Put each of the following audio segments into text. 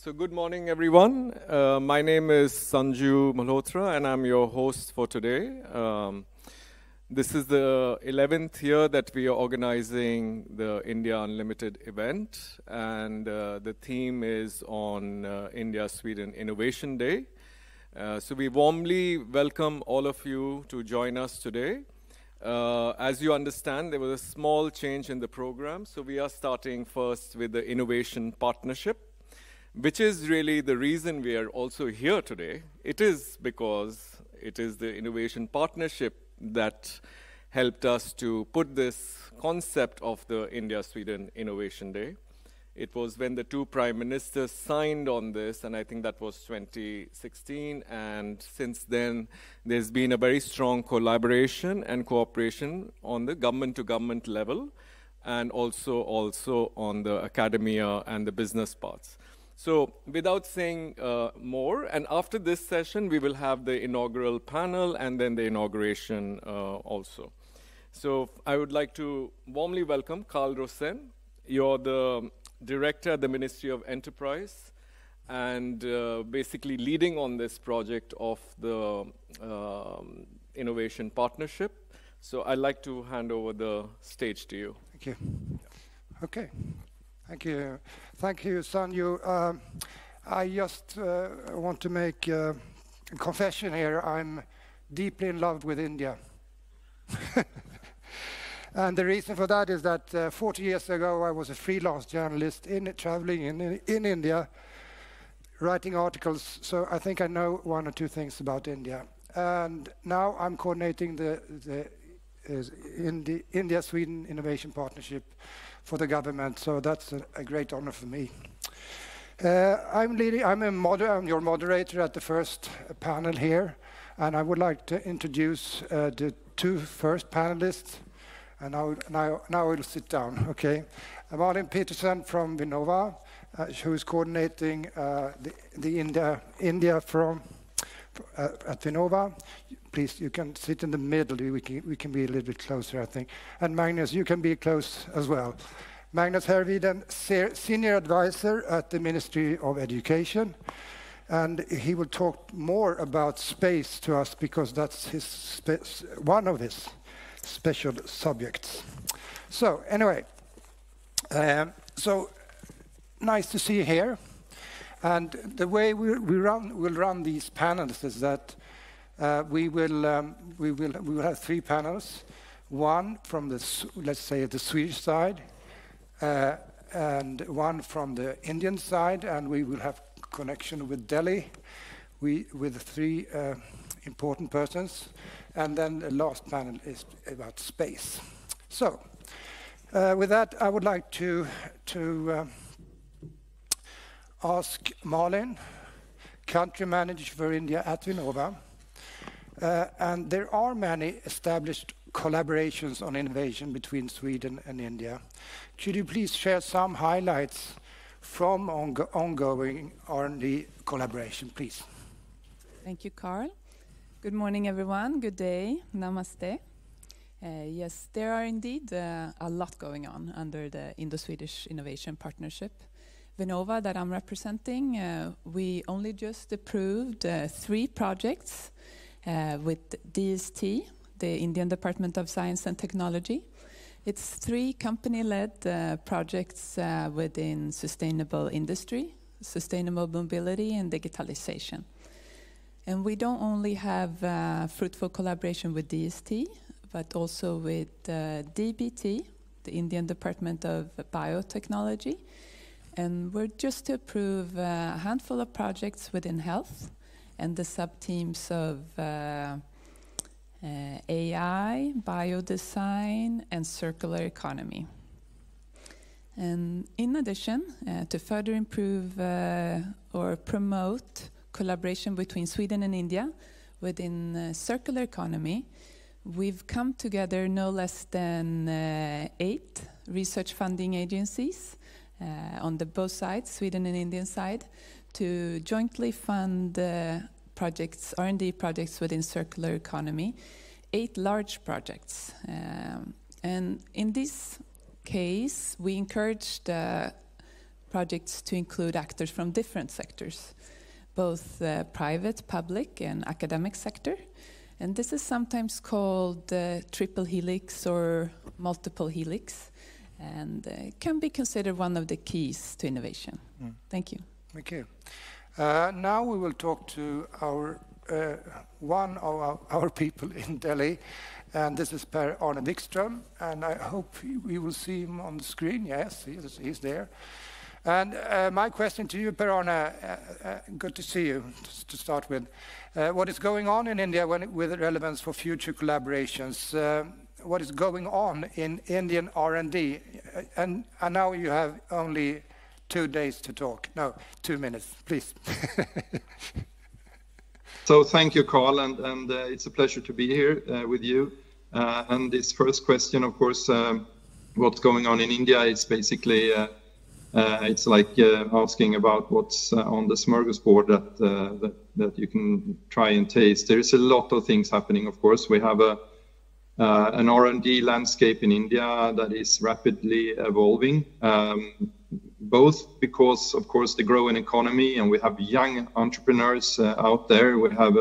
So good morning, everyone. My name is Sanju Malhotra, and I'm your host for today. This is the 11th year that we are organizing the India Unlimited event, and the theme is on India-Sweden Innovation Day. So we warmly welcome all of you to join us today. As you understand, there was a small change in the program, so we are starting first with the Innovation Partnership, which is really the reason we are also here today. It is because it is the Innovation Partnership that helped us to put this concept of the India-Sweden Innovation Day. It was when the two prime ministers signed on this, and I think that was 2016, and since then there's been a very strong collaboration and cooperation on the government-to-government level, and also on the academia and the business parts. So without saying more, and after this session, we will have the inaugural panel and then the inauguration also. So I would like to warmly welcome Carl Rosen. You're the director at the Ministry of Enterprise and basically leading on this project of the Innovation Partnership. So I'd like to hand over the stage to you. Thank you. Okay. Thank you, Sanju. I just want to make a confession here. I'm deeply in love with India. And the reason for that is that 40 years ago, I was a freelance journalist traveling in India, writing articles. So I think I know one or two things about India. And now I'm coordinating the India-Sweden Innovation Partnership for the government, so that's a great honor for me. I'm your moderator at the first panel here, and I would like to introduce the two first panelists. And now we'll sit down, okay? Malin Petersen from Vinnova, who is coordinating the India from at Vinnova. Please, you can sit in the middle. We can be a little bit closer, I think. And Magnus, you can be close as well. Magnus Härviden, Senior Advisor at the Ministry of Education. And he will talk more about space to us because that's one of his special subjects. So anyway, so nice to see you here. And the way we'll run these panels is that we will have three panels. One from let's say the Swedish side, and one from the Indian side, and we will have connection with Delhi. With three important persons, and then the last panel is about space. So, with that, I would like to ask Malin, country manager for India at Vinnova. And there are many established collaborations on innovation between Sweden and India. Could you please share some highlights from ongoing R&D collaboration, please? Thank you, Carl. Good morning, everyone. Good day. Namaste. Yes, there are indeed a lot going on under the Indo-Swedish Innovation Partnership. Vinnova, that I'm representing, we only just approved 3 projects with DST, the Indian Department of Science and Technology. It's 3 company-led projects within sustainable industry, sustainable mobility, and digitalization. And we don't only have fruitful collaboration with DST, but also with DBT, the Indian Department of Biotechnology. And we're just to approve a handful of projects within health and the sub-teams of AI, biodesign, and circular economy. And in addition, to further improve or promote collaboration between Sweden and India within circular economy, we've come together no less than 8 research funding agencies on both sides, Sweden and Indian side, to jointly fund projects, R&D projects within circular economy, 8 large projects. And in this case, we encouraged projects to include actors from different sectors, both private, public, and academic sector. And this is sometimes called triple helix or multiple helix, and can be considered one of the keys to innovation. Thank you. Thank you. Now we will talk to our one of our people in Delhi, and this is Per-Arne Wikström, and I hope we will see him on the screen. Yes, he's there. And my question to you, Per-Arne, good to see you to start with. What is going on in India with relevance for future collaborations? What is going on in Indian R&D? And now you have only 2 days to talk. No, 2 minutes, please. So thank you, Carl, and it's a pleasure to be here with you. And this first question, of course, what's going on in India is basically, it's like asking about what's on the smorgasbord that you can try and taste. There's a lot of things happening, of course. We have an R&D landscape in India that is rapidly evolving, both because, of course, the growing economy, and we have young entrepreneurs out there. We have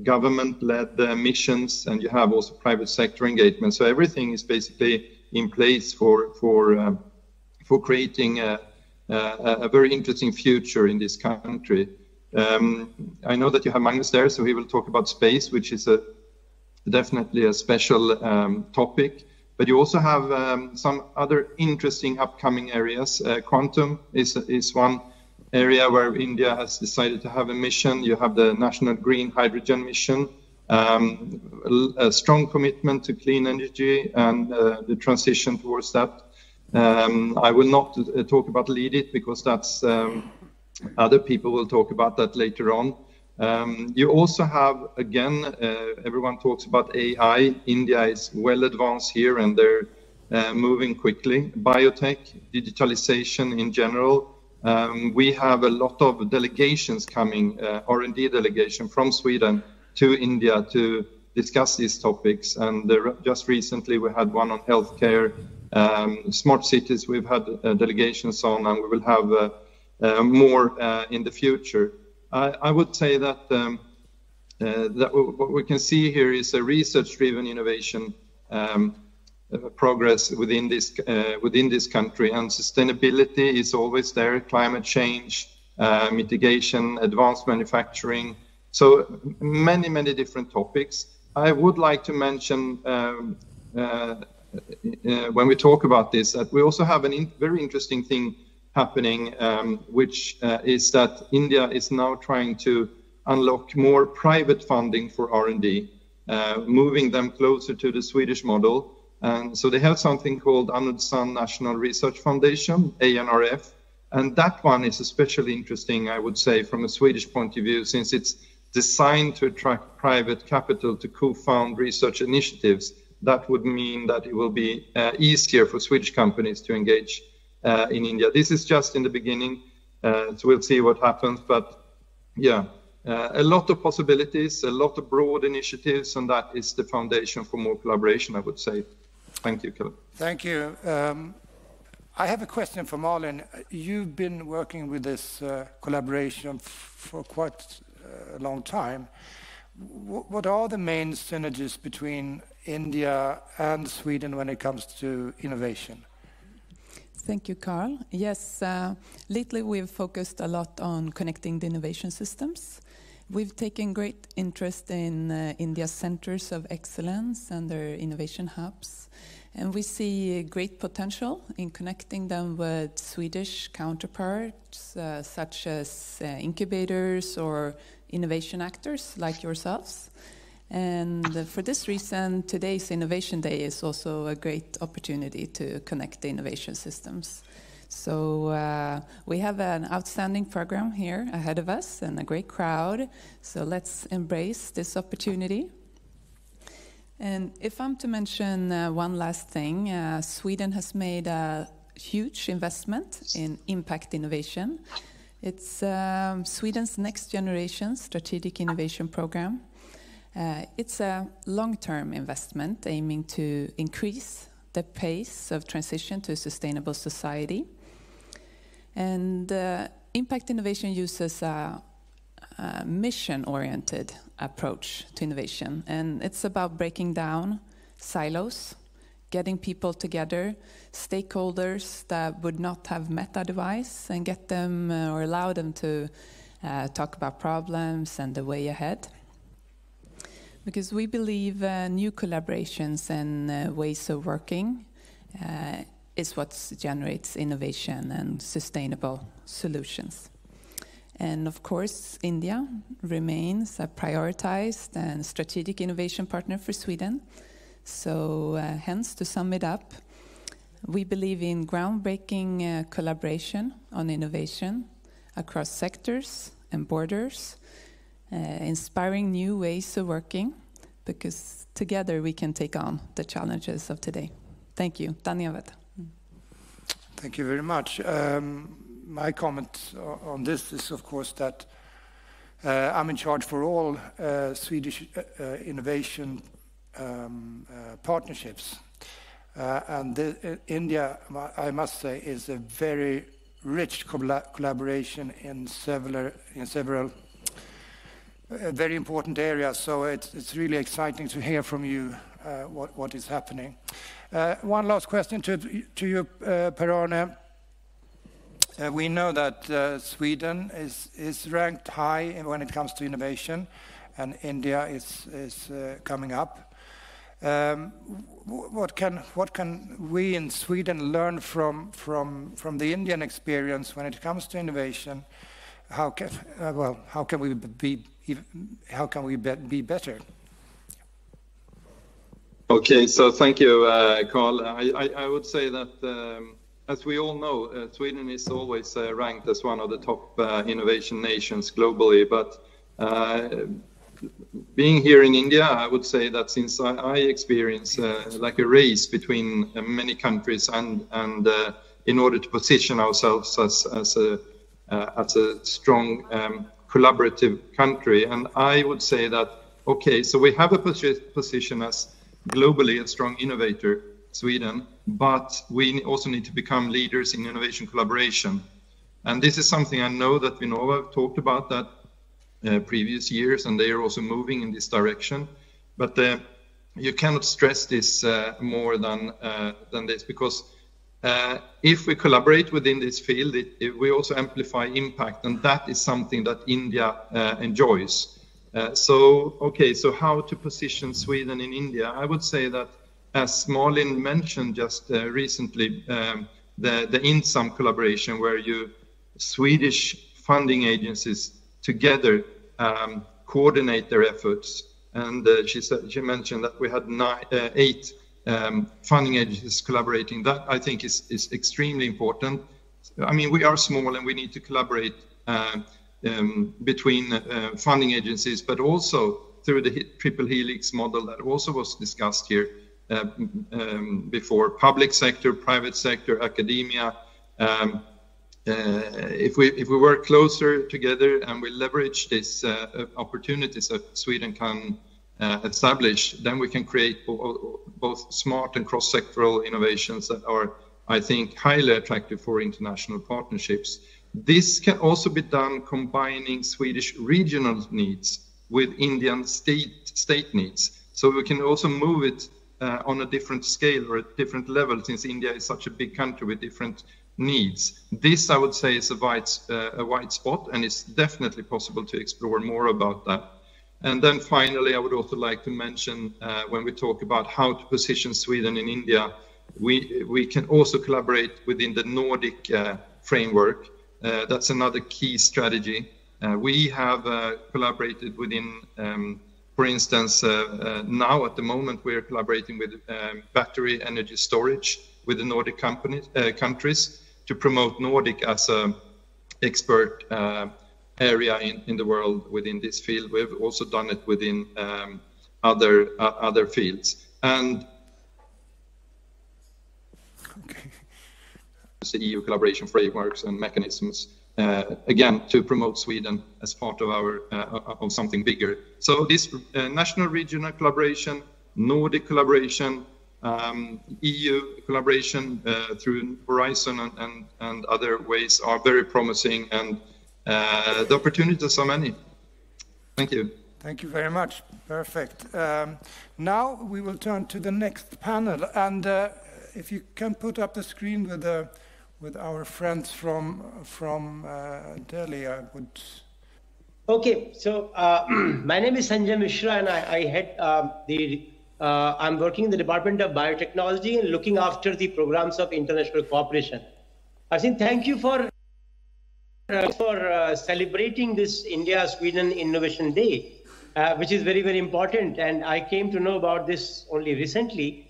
government-led missions, and you have also private sector engagement. So everything is basically in place for creating a very interesting future in this country. I know that you have Magnus there, so he will talk about space, which is definitely a special topic. But you also have some other interesting upcoming areas. Quantum is one area where India has decided to have a mission. You have the National Green Hydrogen Mission, a strong commitment to clean energy and the transition towards that. I will not talk about Lead It, because that's other people will talk about that later on. You also have, again, everyone talks about AI. India is well advanced here, and they're moving quickly. Biotech, digitalization in general. We have a lot of delegations coming, R&D delegation from Sweden to India to discuss these topics. And just recently we had one on healthcare, smart cities we've had delegations on, and we will have more in the future. I would say that, that what we can see here is a research-driven innovation progress within this country, and sustainability is always there. Climate change, mitigation, advanced manufacturing. So many different topics. I would like to mention when we talk about this that we also have a very interesting thing happening, which is that India is now trying to unlock more private funding for R&D, moving them closer to the Swedish model. And so they have something called Anuj San National Research Foundation, ANRF, and that one is especially interesting, I would say, from a Swedish point of view, since it's designed to attract private capital to co-found research initiatives. That would mean that it will be easier for Swedish companies to engage in India. This is just in the beginning, so we'll see what happens. But yeah, a lot of possibilities, a lot of broad initiatives, and that is the foundation for more collaboration, I would say. Thank you, Kalle. Thank you. I have a question for Malin. You've been working with this collaboration for quite a long time. What are the main synergies between India and Sweden when it comes to innovation? Thank you, Carl. Yes, lately we've focused a lot on connecting the innovation systems. We've taken great interest in India's centers of excellence and their innovation hubs. And we see great potential in connecting them with Swedish counterparts, such as incubators or innovation actors like yourselves. And for this reason, today's Innovation Day is also a great opportunity to connect the innovation systems. So we have an outstanding program here ahead of us and a great crowd. So let's embrace this opportunity. And if I'm to mention one last thing, Sweden has made a huge investment in impact innovation. It's Sweden's next generation strategic innovation program. It's a long-term investment aiming to increase the pace of transition to a sustainable society. And impact innovation uses a mission-oriented approach to innovation. And it's about breaking down silos, getting people together, stakeholders that would not have met otherwise, and get them or allow them to talk about problems and the way ahead. Because we believe new collaborations and ways of working is what generates innovation and sustainable solutions. And of course, India remains a prioritized and strategic innovation partner for Sweden. So hence, to sum it up, we believe in groundbreaking collaboration on innovation across sectors and borders, inspiring new ways of working, because together we can take on the challenges of today. Thank you. Dhanyavad. Thank you very much. My comment on this is, of course, that I'm in charge for all Swedish innovation partnerships. And India, I must say, is a very rich collaboration in several very important areas. So it's really exciting to hear from you what is happening. One last question to you, Per-Arne. We know that Sweden is ranked high when it comes to innovation, and India is coming up. What can we in Sweden learn from the Indian experience when it comes to innovation? How can we be better? Okay, so thank you, Carl. I would say that, as we all know, Sweden is always ranked as one of the top innovation nations globally. But being here in India, I would say that since I experience like a race between many countries, and in order to position ourselves as a strong collaborative country, and I would say that, okay, so we have a position as globally a strong innovator, Sweden, but we also need to become leaders in innovation collaboration. And this is something I know that Vinnova have talked about that previous years, and they are also moving in this direction. But you cannot stress this more than this, because if we collaborate within this field, we also amplify impact, and that is something that India enjoys. So how to position Sweden in India? I would say that, as Malin mentioned just recently, the INSAM collaboration, where Swedish funding agencies together coordinate their efforts. And she mentioned that we had 8 funding agencies collaborating. That, I think, is extremely important. I mean, we are small and we need to collaborate between funding agencies, but also through the triple helix model that also was discussed here before. Public sector, private sector, academia. If we work closer together and we leverage these opportunities that Sweden can establish, then we can create both smart and cross-sectoral innovations that are, I think, highly attractive for international partnerships. This can also be done combining Swedish regional needs with Indian state needs. So we can also move it on a different scale or a different level, since India is such a big country with different needs. This, I would say, is a white spot, and it's definitely possible to explore more about that. And then finally, I would also like to mention, when we talk about how to position Sweden in India, we can also collaborate within the Nordic framework. That's another key strategy. We have collaborated within, for instance, now at the moment we're collaborating with battery energy storage with the Nordic countries to promote Nordic as an expert area in the world within this field. We've also done it within other fields. And the EU collaboration frameworks and mechanisms, again, to promote Sweden as part of our of something bigger. So this national regional collaboration, Nordic collaboration, EU collaboration through Horizon and other ways are very promising, and the opportunities are many. Thank you. Thank you very much. Perfect. Now we will turn to the next panel, and if you can put up the screen with our friends from Delhi, I would. Okay, so my name is Sanjay Mishra, and I head I'm working in the Department of Biotechnology and looking after the programs of international cooperation. I think thank you for celebrating this India-Sweden Innovation Day, which is very, very important. And I came to know about this only recently.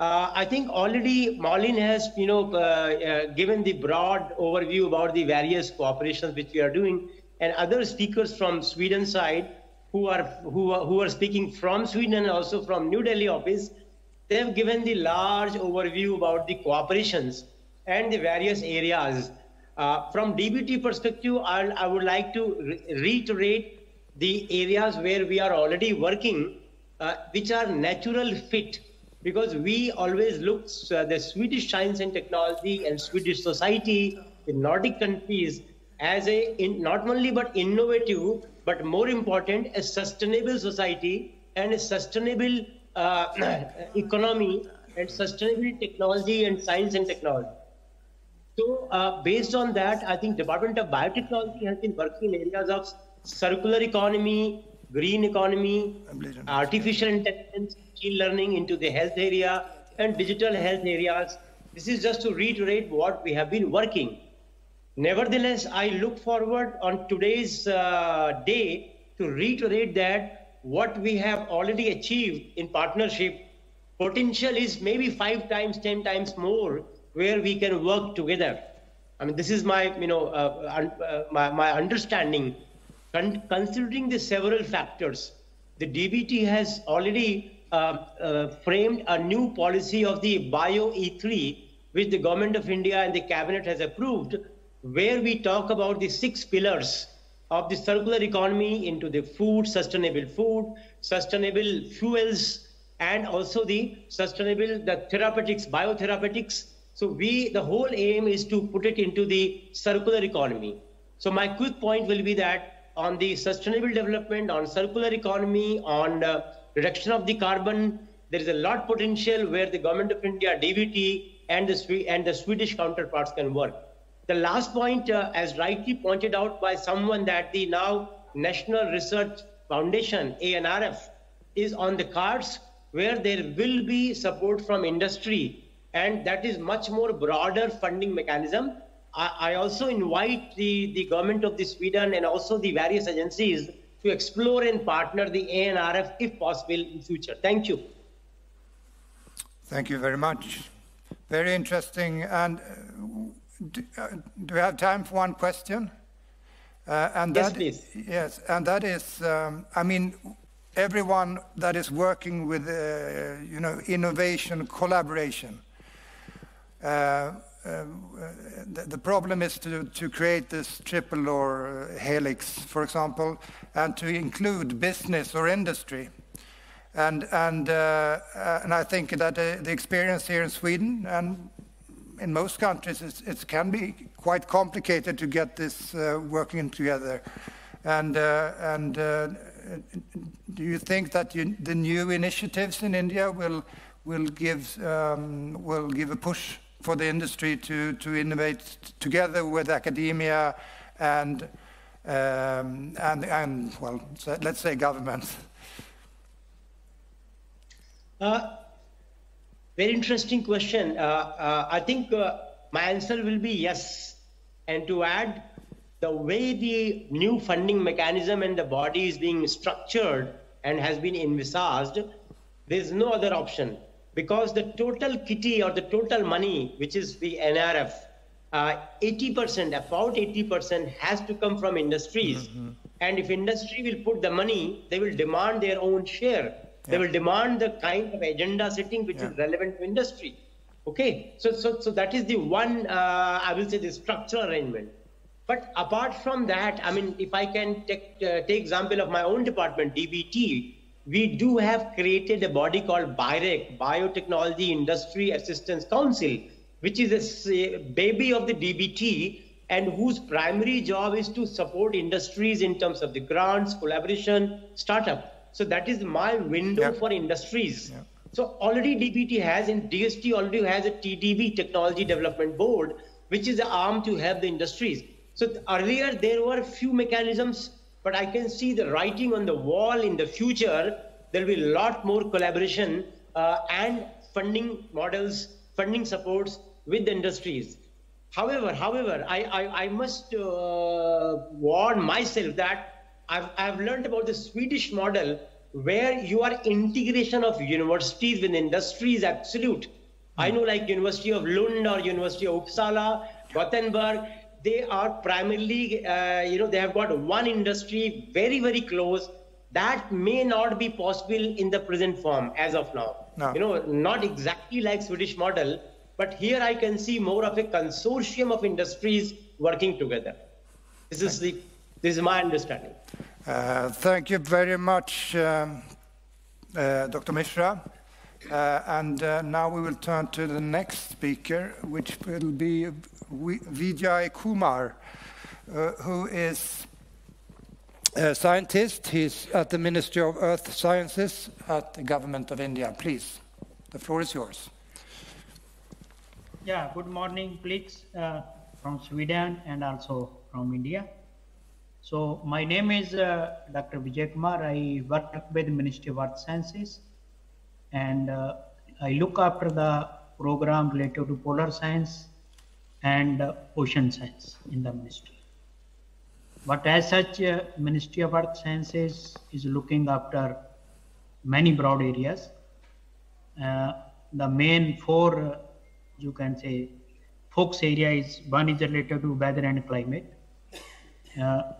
I think already Malin has, given the broad overview about the various cooperations which we are doing, and other speakers from Sweden side who are speaking from Sweden and also from New Delhi office, they have given the large overview about the cooperations and the various areas. From DBT perspective, I would like to reiterate the areas where we are already working, which are natural fit, because we always look the Swedish science and technology and Swedish society, the Nordic countries, as not only but innovative, but more important, a sustainable society and a sustainable economy and sustainable technology and science and technology. So based on that, I think Department of Biotechnology has been working in areas of circular economy, green economy, artificial intelligence, machine learning into the health area and digital health areas. This is just to reiterate what we have been working. Nevertheless, I look forward on today's day to reiterate that what we have already achieved in partnership, potential is maybe 5 times, 10 times more where we can work together. I mean, this is my, my understanding. Considering the several factors, the DBT has already framed a new policy of the Bio E3, which the Government of India and the Cabinet has approved, where we talk about the 6 pillars of the circular economy into the food, sustainable fuels, and also the therapeutics, biotherapeutics. So the whole aim is to put it into the circular economy. So my quick point will be that on the sustainable development, on circular economy, on reduction of the carbon, there is a lot potential where the Government of India, DBT, and the Swedish counterparts can work. The last point, as rightly pointed out by someone, that the now National Research Foundation, ANRF, is on the cards, where there will be support from industry, and that is much more broader funding mechanism. I also invite the government of the Sweden and also the various agencies to explore and partner the ANRF if possible in future. Thank you. Thank you very much. Very interesting. And do we have time for one question? Yes, please. Yes, and that is, I mean, everyone that is working with, innovation, collaboration. The problem is to create this triple or helix, for example, and to include business or industry. And I think that the experience here in Sweden and in most countries, it can be quite complicated to get this working together. And do you think that the new initiatives in India will give a push for the industry to innovate together with academia and well, let's say governments? Very interesting question. I think my answer will be yes. And to add, the way the new funding mechanism and the body is being structured and has been envisaged, there is no other option. Because the total kitty or the total money, which is the NRF, 80%, about 80% has to come from industries. Mm-hmm. And if industry will put the money, they will demand their own share. Yeah. They will demand the kind of agenda setting which is relevant to industry. Okay, so that is the one, I will say, the structural arrangement. But apart from that, I mean, if I can take example of my own department, DBT, we do have created a body called BIREC, Biotechnology Industry Assistance Council, which is a baby of the DBT and whose primary job is to support industries in terms of the grants, collaboration, startup. So that is my window for industries. Yeah. So already DBT has, and DST already has a TDB, Technology Development Board, which is an arm to help the industries. So earlier there were a few mechanisms, but I can see the writing on the wall in the future. There will be a lot more collaboration and funding models, funding supports with the industries. However, I must warn myself that I've learned about the Swedish model where your integration of universities with industry is absolute. I know like University of Lund or University of Uppsala, Gothenburg, they are primarily, they have got one industry very, very close. That may not be possible in the present form as of now. No. Not exactly like Swedish model, but here I can see more of a consortium of industries working together. This is my understanding. Thank you very much, Dr. Mishra. And now we will turn to the next speaker, which will be Vijay Kumar, who is a scientist. He's at the Ministry of Earth Sciences at the Government of India. Please, the floor is yours. Yeah, good morning, colleagues from Sweden and also from India. So my name is Dr. Vijay Kumar. I work with the Ministry of Earth Sciences, and I look after the program related to polar science and ocean science in the ministry. But as such, Ministry of Earth Sciences is looking after many broad areas. The main four, you can say, focus area is one is related to weather and climate.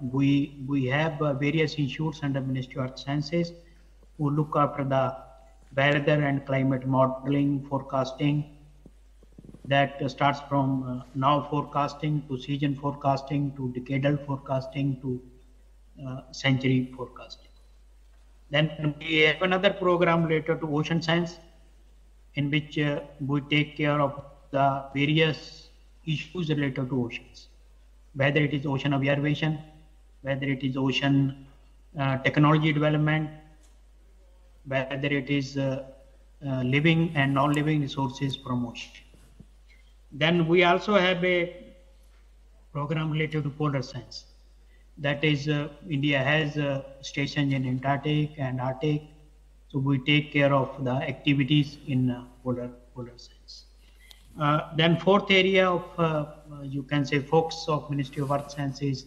We have various institutes under Ministry of Earth Sciences who look after the weather and climate modeling, forecasting. That starts from now forecasting to season forecasting to decadal forecasting to century forecasting. Then we have another program related to ocean science, in which we take care of the various issues related to oceans, whether it is ocean observation, whether it is ocean technology development, whether it is living and non-living resources from ocean. Then we also have a program related to polar science. That is, India has stations in Antarctic and Arctic, so we take care of the activities in polar science. Then fourth area of, you can say, focus of Ministry of Earth Sciences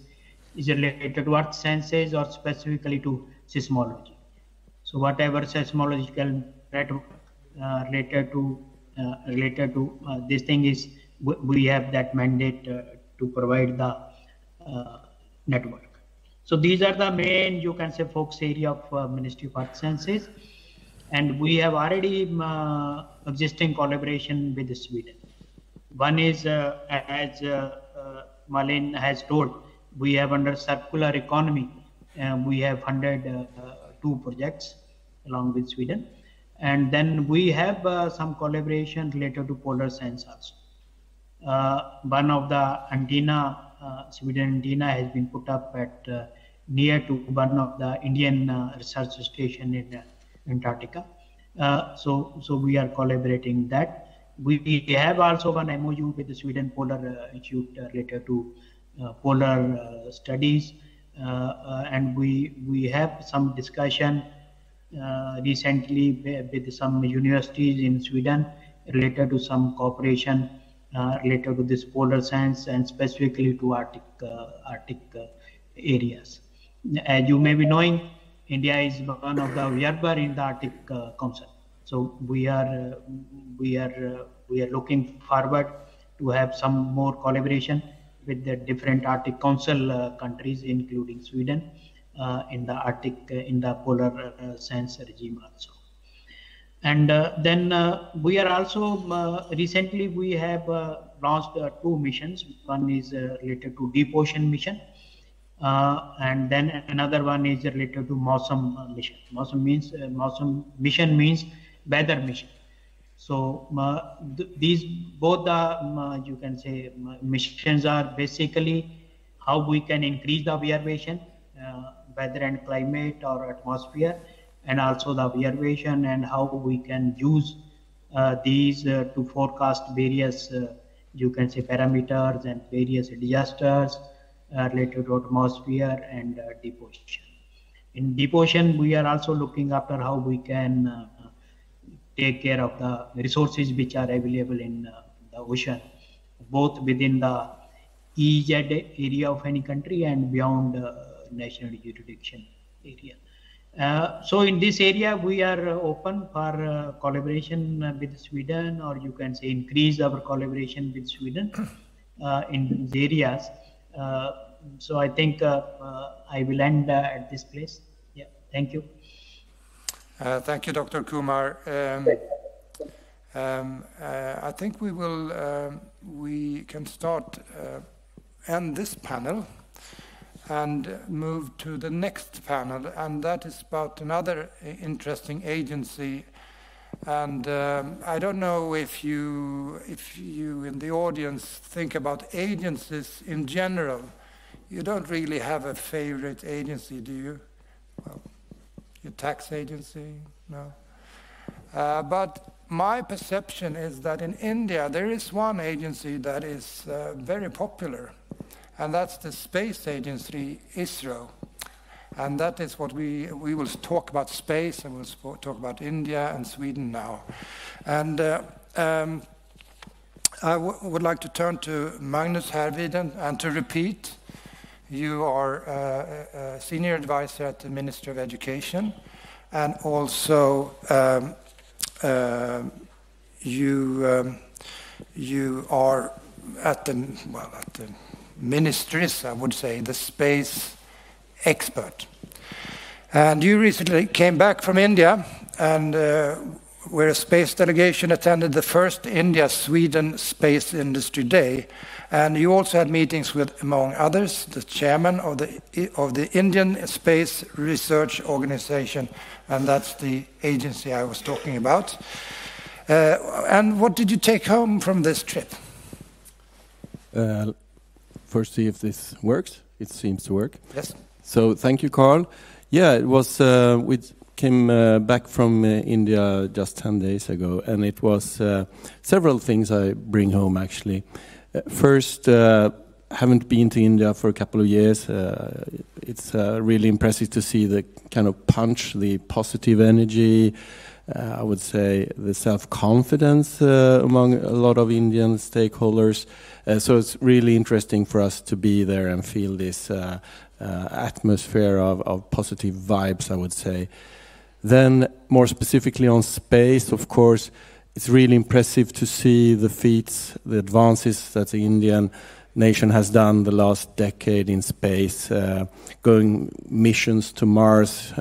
is related to earth sciences or specifically to seismology. So whatever seismological network related to this thing is, we have that mandate to provide the network. So these are the main, you can say, focus area of Ministry of Earth Sciences. And we have already existing collaboration with Sweden. One is, as Malin has told, we have under circular economy, we have funded 2 projects along with Sweden. And then we have some collaboration related to polar science also. One of the antenna, Sweden antenna has been put up at near to one of the Indian research station in Antarctica. So we are collaborating that. We have also one MOU with the Sweden Polar Institute related to polar studies, and we have some discussion recently with some universities in Sweden related to some cooperation related to this polar science and specifically to Arctic areas. As you may be knowing, India is one of the observers in the Arctic Council. So we are looking forward to have some more collaboration with the different Arctic Council countries, including Sweden, in the Arctic, in the polar science regime also. And then we are also recently we have launched 2 missions. One is related to deep ocean mission. And then another one is related to Mausam mission. Mausam mission means weather mission. So these both the you can say missions are basically how we can increase the observation, weather and climate or atmosphere, and also the observation, and how we can use these to forecast various you can say parameters and various disasters related to atmosphere and deep ocean. In deep ocean, we are also looking after how we can take care of the resources which are available in the ocean, both within the EEZ area of any country and beyond national jurisdiction area. So in this area, we are open for collaboration with Sweden, or you can say increase our collaboration with Sweden in these areas. So I think I will end at this place. Yeah, thank you. Thank you, Dr. Kumar. I think we can start end this panel and move to the next panel, and that is about another interesting agency. And I don't know if you in the audience think about agencies in general. You don't really have a favorite agency, do you? Well, your tax agency? No. But my perception is that in India there is one agency that is very popular, and that's the space agency, ISRO. And that is what we will talk about space, and we'll talk about India and Sweden now. And I would like to turn to Magnus Härviden, and to repeat, you are a senior advisor at the Ministry of Education, and also you are at the ministries, I would say, the space expert. And you recently came back from India, and where a space delegation attended the first India-Sweden Space Industry Day. And you also had meetings with, among others, the chairman of the Indian Space Research Organization, and that's the agency I was talking about. And what did you take home from this trip? First, see if this works. It seems to work. Yes. So thank you, Carl. Yeah, it was. We came back from India just 10 days ago, and it was several things I bring home actually. First, haven't been to India for a couple of years. It's really impressive to see the kind of punch, the positive energy, I would say the self-confidence among a lot of Indian stakeholders. So it's really interesting for us to be there and feel this atmosphere of positive vibes, I would say. Then more specifically on space, of course, it's really impressive to see the feats, the advances that the Indian nation has done the last decade in space, going missions to Mars,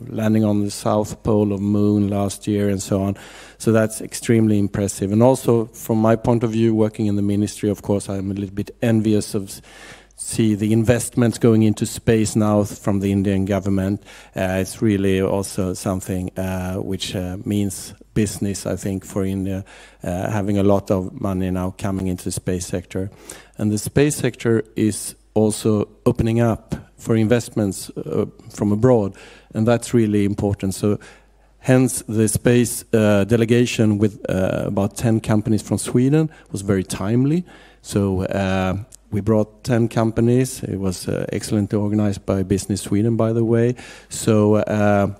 landing on the south pole of Moon last year and so on. So that's extremely impressive. And also from my point of view, working in the ministry, of course, I'm a little bit envious of see the investments going into space now from the Indian government. It's really also something which means business, I think, for India, having a lot of money now coming into the space sector. And the space sector is also opening up for investments from abroad, and that's really important. So hence the space delegation with about 10 companies from Sweden was very timely. So we brought 10 companies. It was excellently organized by Business Sweden, by the way. So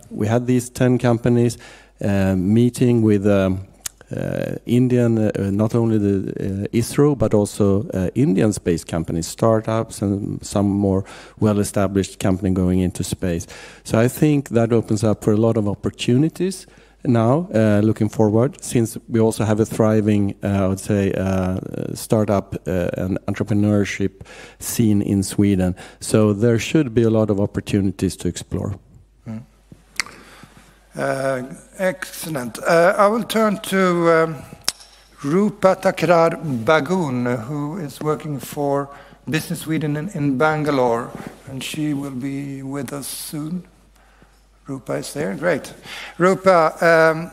we had these 10 companies meeting with Indian, not only the ISRO, but also Indian space companies, startups, and some more well-established company going into space. So I think that opens up for a lot of opportunities now, looking forward, since we also have a thriving, I would say, startup and entrepreneurship scene in Sweden. So there should be a lot of opportunities to explore. Excellent. I will turn to Rupa Thakrar Bagoon, who is working for Business Sweden in Bangalore, and she will be with us soon. Rupa is there, great. Rupa,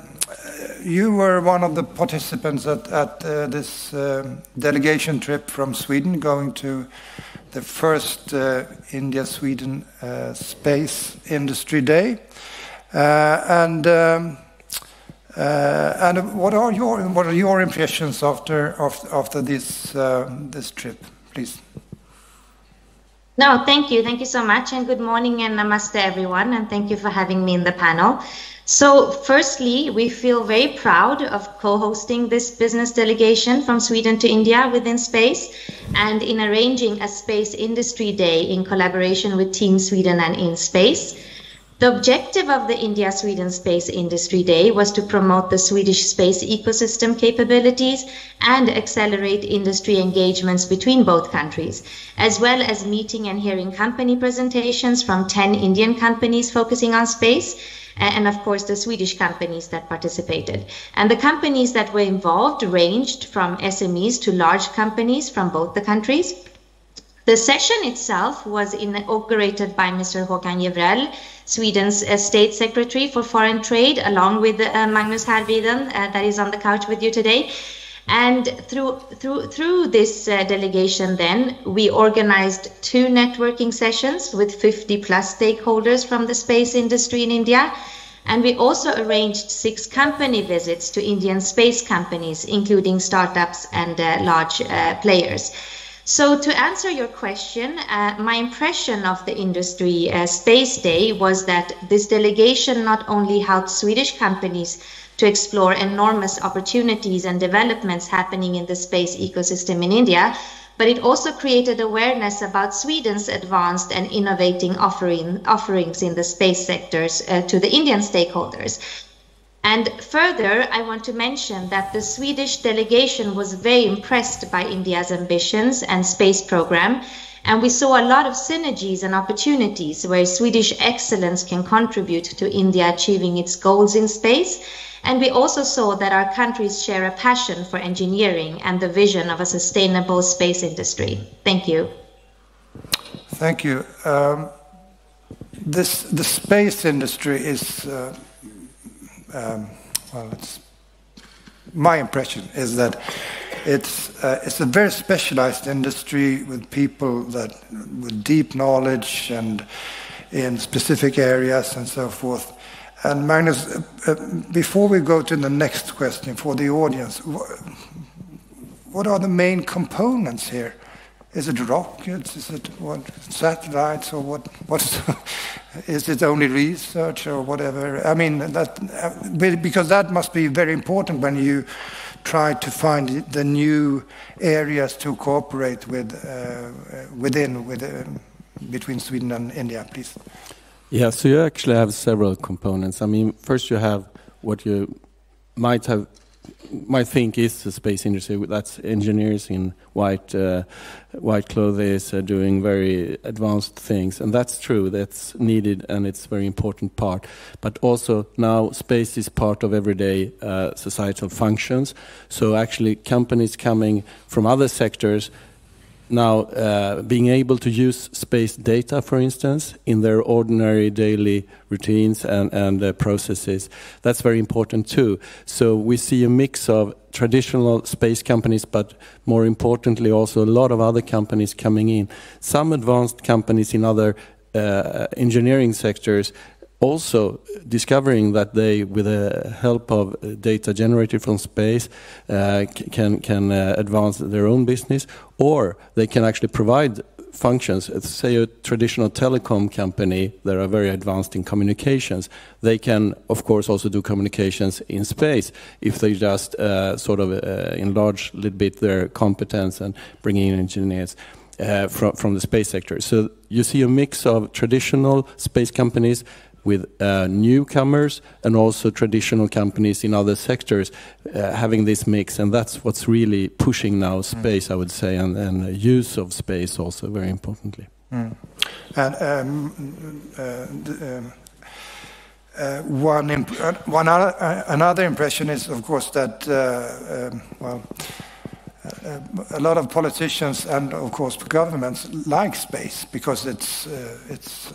you were one of the participants at this delegation trip from Sweden going to the first India-Sweden Space Industry Day. And what are your impressions after this trip, please? No, thank you. Thank you so much. And good morning and namaste, everyone. And thank you for having me in the panel. So firstly, we feel very proud of co-hosting this business delegation from Sweden to India within space and in arranging a space industry day in collaboration with Team Sweden and In Space. The objective of the India-Sweden Space Industry Day was to promote the Swedish space ecosystem capabilities and accelerate industry engagements between both countries, as well as meeting and hearing company presentations from 10 Indian companies focusing on space, and of course the Swedish companies that participated. And the companies that were involved ranged from SMEs to large companies from both the countries. The session itself was inaugurated by Mr. Håkan Jevrell, Sweden's State Secretary for Foreign Trade, along with Magnus Härviden, that is on the couch with you today. And through this delegation then, we organized 2 networking sessions with 50+ stakeholders from the space industry in India. And we also arranged 6 company visits to Indian space companies, including startups and large players. So to answer your question, my impression of the Industry Space Day was that this delegation not only helped Swedish companies to explore enormous opportunities and developments happening in the space ecosystem in India, but it also created awareness about Sweden's advanced and innovating offerings in the space sectors to the Indian stakeholders. And further, I want to mention that the Swedish delegation was very impressed by India's ambitions and space program, and we saw a lot of synergies and opportunities where Swedish excellence can contribute to India achieving its goals in space. And we also saw that our countries share a passion for engineering and the vision of a sustainable space industry. Thank you. Thank you. The space industry is... my impression is that it's a very specialized industry with people with deep knowledge and in specific areas and so forth. And Magnus, before we go to the next question for the audience, what are the main components here? Is it rockets? Is it satellites, or what? Is it only research or whatever? I mean, because that must be very important when you try to find the new areas to cooperate with between Sweden and India, please. Yeah, so you actually have several components. I mean, first you have what you might think is the space industry. That's engineers in white clothes doing very advanced things, and that's true. That's needed, and it's a very important part. But also now space is part of everyday societal functions. So actually, companies coming from other sectors now being able to use space data, for instance, in their ordinary daily routines and processes, that's very important too. So we see a mix of traditional space companies, but more importantly also a lot of other companies coming in. Some advanced companies in other engineering sectors also discovering that they, with the help of data generated from space, can advance their own business, or they can actually provide functions. Say a traditional telecom company that are very advanced in communications, they can of course also do communications in space if they just enlarge a little bit their competence and bring in engineers from the space sector. So you see a mix of traditional space companies with newcomers and also traditional companies in other sectors having this mix, and that's what's really pushing now space, I would say, and use of space also very importantly. And Another impression is, of course, that a lot of politicians and, of course, governments like space because it's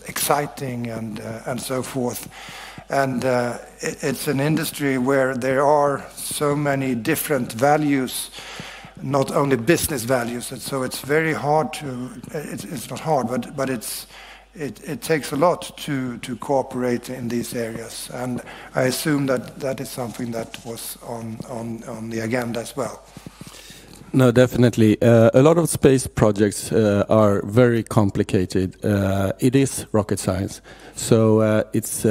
exciting and so forth. And it's an industry where there are so many different values, not only business values. And so it's very hard to. It's not hard, but it takes a lot to cooperate in these areas. And I assume that is something that was on the agenda as well. No, definitely. A lot of space projects are very complicated. It is rocket science. So it's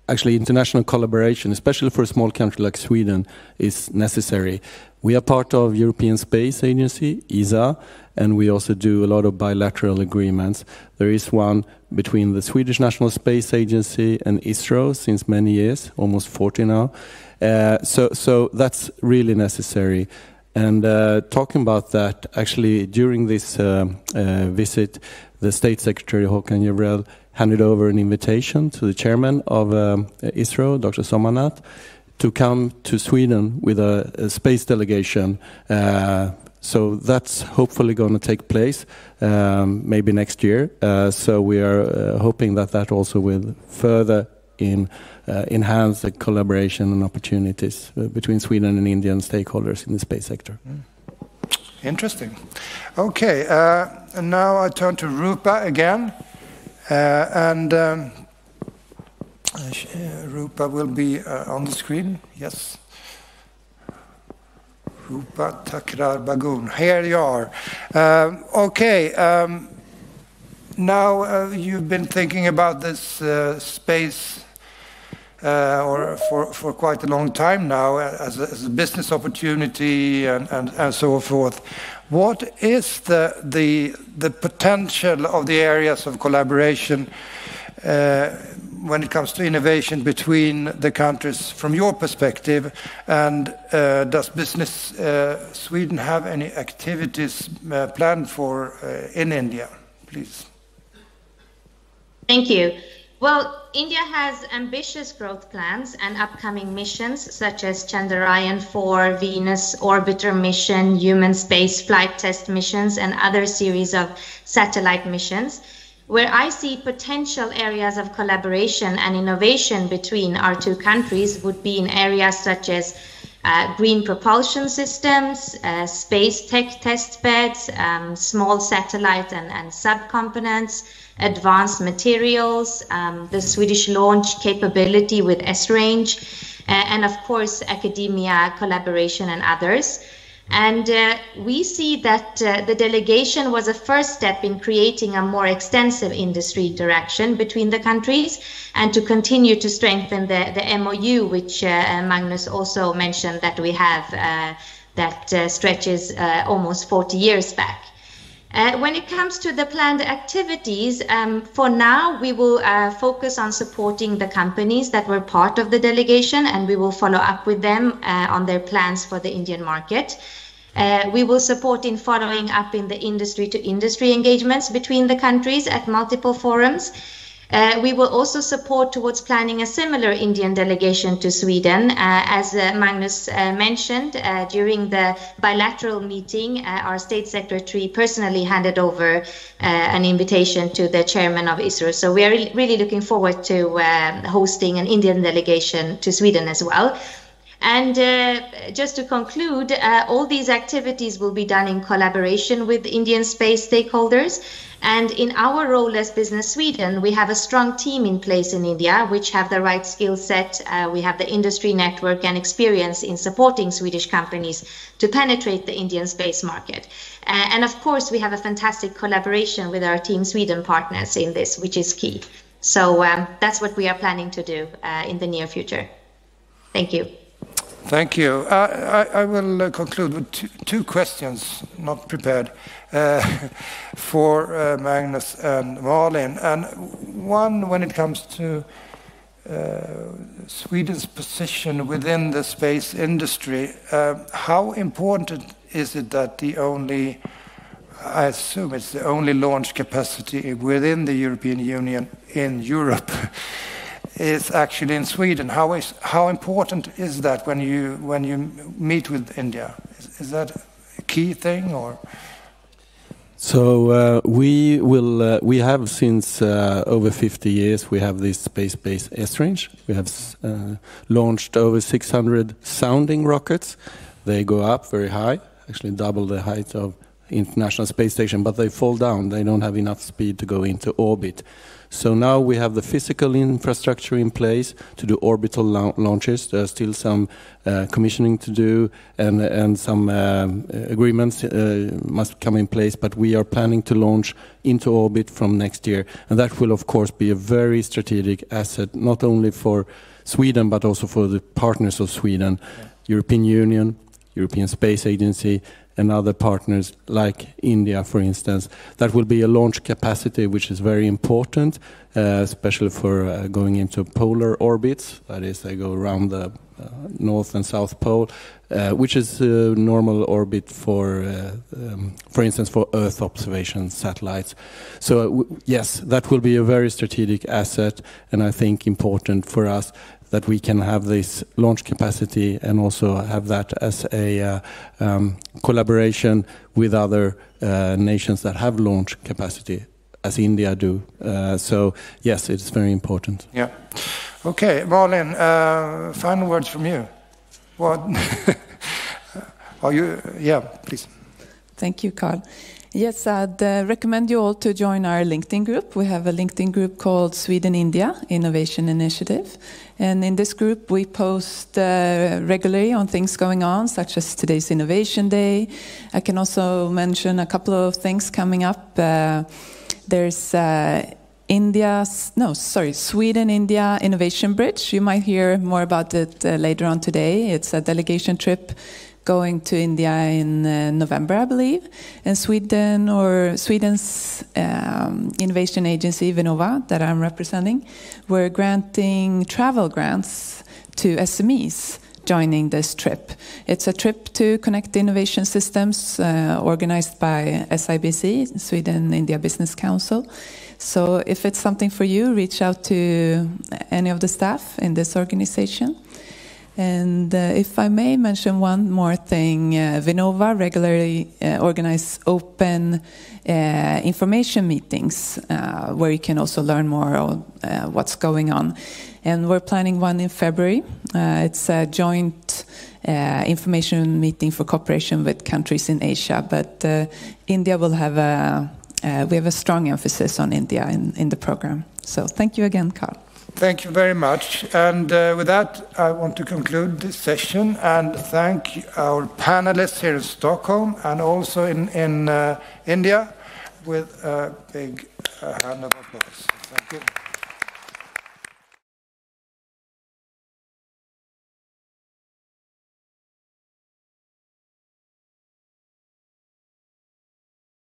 actually international collaboration, especially for a small country like Sweden, is necessary. We are part of European Space Agency, ESA, and we also do a lot of bilateral agreements. There is one between the Swedish National Space Agency and ISRO since many years, almost 40 now. So that's really necessary. And talking about that, actually, during this visit, the State Secretary Håkan Jevrell handed over an invitation to the chairman of ISRO, Dr. Sommarnath, to come to Sweden with a space delegation. So that's hopefully going to take place maybe next year. So we are hoping that also will further enhance the collaboration and opportunities between Sweden and Indian stakeholders in the space sector. Interesting. Okay, and now I turn to Rupa again. Rupa will be on the screen. Yes. Rupa, Thakrar, Bagoon. Here you are. Okay. Now you've been thinking about this space for quite a long time now as a business opportunity and so forth. What is the potential of the areas of collaboration when it comes to innovation between the countries from your perspective? And does Business Sweden have any activities planned for in India? Please. Thank you. Well, India has ambitious growth plans and upcoming missions such as Chandrayaan-4, Venus Orbiter mission, human space flight test missions, and other series of satellite missions. Where I see potential areas of collaboration and innovation between our two countries would be in areas such as green propulsion systems, space tech test beds, small satellite and subcomponents, advanced materials, the Swedish launch capability with S-range, and of course academia collaboration and others. And we see that the delegation was a first step in creating a more extensive industry interaction between the countries and to continue to strengthen the MOU, which Magnus also mentioned that we have that stretches almost 40 years back. When it comes to the planned activities, for now we will focus on supporting the companies that were part of the delegation, and we will follow up with them on their plans for the Indian market. We will support in following up in the industry-to-industry engagements between the countries at multiple forums. We will also support towards planning a similar Indian delegation to Sweden. As Magnus mentioned, during the bilateral meeting, our State Secretary personally handed over an invitation to the chairman of ISRO. So we are really looking forward to hosting an Indian delegation to Sweden as well. And just to conclude, all these activities will be done in collaboration with Indian space stakeholders. And in our role as Business Sweden, we have a strong team in place in India, which have the right skill set. We have the industry network and experience in supporting Swedish companies to penetrate the Indian space market. And of course, we have a fantastic collaboration with our Team Sweden partners in this, which is key. So that's what we are planning to do in the near future. Thank you. Thank you. I will conclude with two questions, not prepared, for Magnus and Malin. And one, when it comes to Sweden's position within the space industry, how important is it that I assume it's the only launch capacity within the European Union in Europe is actually in Sweden. How important is that when you meet with India? Is that a key thing, or? So we have since over 50 years we have this space-based S-range. We have launched over 600 sounding rockets. They go up very high, actually double the height of International Space Station, but they fall down. They don't have enough speed to go into orbit. So now we have the physical infrastructure in place to do orbital launches. There's still some commissioning to do, and some agreements must come in place, but we are planning to launch into orbit from next year. And that will, of course, be a very strategic asset, not only for Sweden, but also for the partners of Sweden, European Union, European Space Agency, and other partners like India, for instance. That will be a launch capacity which is very important, especially for going into polar orbits. That is, they go around the North and South Pole, which is a normal orbit for instance, for Earth observation satellites. So yes, that will be a very strategic asset, and I think important for us that we can have this launch capacity and also have that as a collaboration with other nations that have launch capacity, as India do. So yes, it's very important. Yeah. Okay, Malin, final words from you. What? Are you? Yeah, please. Thank you, Carl. Yes, I'd recommend you all to join our LinkedIn group. We have a LinkedIn group called Sweden-India Innovation Initiative. And in this group, we post regularly on things going on, such as today's Innovation Day. I can also mention a couple of things coming up. There's Sweden-India Innovation Bridge. You might hear more about it later on today. It's a delegation trip going to India in November, I believe. And Sweden's innovation agency, Vinnova, that I'm representing, we're granting travel grants to SMEs joining this trip. It's a trip to connect innovation systems organized by SIBC, Sweden-India Business Council. So if it's something for you, reach out to any of the staff in this organization. And if I may mention one more thing, Vinnova regularly organize open information meetings where you can also learn more on what's going on. And we're planning one in February. It's a joint information meeting for cooperation with countries in Asia, but India will have we have a strong emphasis on India in the program. So thank you again, Carl. Thank you very much. And with that, I want to conclude this session and thank our panelists here in Stockholm and also in India with a big hand of applause. Thank you.